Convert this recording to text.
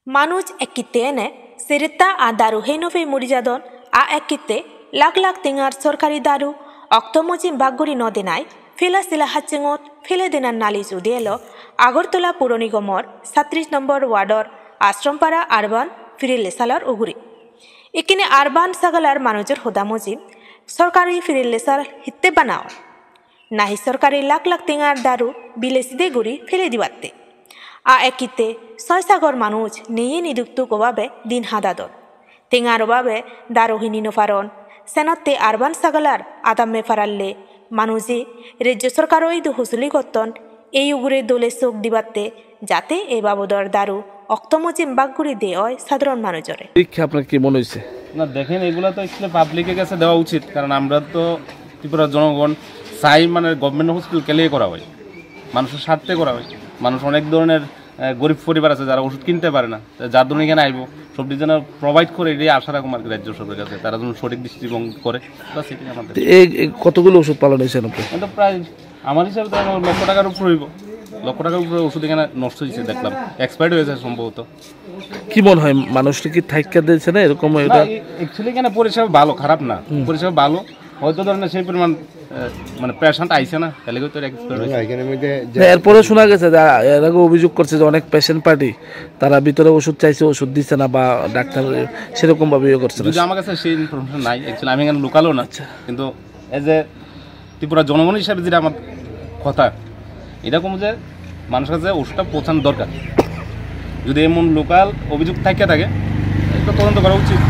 মানুষ এককিতে এনে সেরেতা আ দারু হেনফে মরিজাদন আ এককিতে লাখ লাখ টেঙার সরকারি দারু অক্তমজিম বাগগুড়ি নদেনায় ফেলা সিলা হাচ্চেঙত ফেলে দেনার নালিশ উদে এলো আগরতলা পৌর নিগমর 37 নম্বর ওয়ার্ডর আশ্রমপাড়া আরবান ফিরিলেসালার উগুরি এখানে আরবান সাগালার মানুষের হোদা মজিম সরকারি ফিরিলেসাল হিত্তে বানাও নাহি সরকারি লাখ লাখ টেঙার দারু বিলেসিদে গুড়ি ফেলে দিবাতে আ একিতে ছয় সাগর মানুষ নিয়ে নিযুক্ত অভাবে দিন হাদাদন টেঙার অভাবে দারুহিনী নফারন সেনতে আরবান সাগালার আদামে ফারাল্লে মানুষে রাজ্য সরকার ওই হুসুলি করতন এই উগুরে দোলে চোখ দিবাতে যাতে এ বাবদর দারু অক্তমজিম বাগগুড়ি দে হয় সাধারণ মানুষরে। আপনার কি মনে হয়েছে? না দেখেন, এগুলো তো অ্যাকচুয়ালি পাবলিকের কাছে দেওয়া উচিত, কারণ আমরা তো ত্রিপুরার জনগণ চাই মানে গভর্নমেন্ট হসপিটাল কেলেই করা হয়, মানুষের স্বার্থে করা হয়। মানুষ অনেক ধরনের গরিব পরিবার আছে যারা ওষুধ কিনতে পারে না, যার জন্য এখানে আইব সবটি যেন প্রোভাইড করে, এটাই আশা রাখুন আর কি রাজ্য সরকারের কাছে, তারা যেন সঠিক দৃষ্টিভঙ্গি করে। কতগুলো ওষুধ পালন হয়েছে? প্রায় আমার হিসাবে তো লক্ষ টাকার উপর হইব, লক্ষ টাকার উপরে ওষুধ এখানে নষ্ট হয়েছে, দেখলাম এক্সপায়ার্ড হয়েছে সম্ভবত। কি মনে হয় মানুষটা কি থাইকা দিয়েছে না এরকম? অ্যাকচুয়ালি এখানে পরিষেবা ভালো, খারাপ না, পরিষেবা ভালো, হয়তো ধরেন সেই পরিমাণ মানে পেশেন্ট আইছে না, তাহলে এরপরে শোনা গেছে যে এর আগে অভিযোগ করছে যে অনেক পেশেন্ট পার্টি তারা ভিতরে ওষুধ চাইছে, ওষুধ দিচ্ছে না বা ডাক্তার সেরকম ভাবে ইয়ে করছে। আমার কাছে সেই ইনফরমেশন নাই, অ্যাকচুয়ালি আমি এখানে লোকালও না, কিন্তু এজ এ ত্রিপুরা জনগণ হিসাবে যেটা আমার কথা, এরকম যে মানুষের কাছে ওষুধটা পৌঁছানো দরকার। যদি এমন লোকাল অভিযোগ থাকে এটা তদন্ত করা উচিত।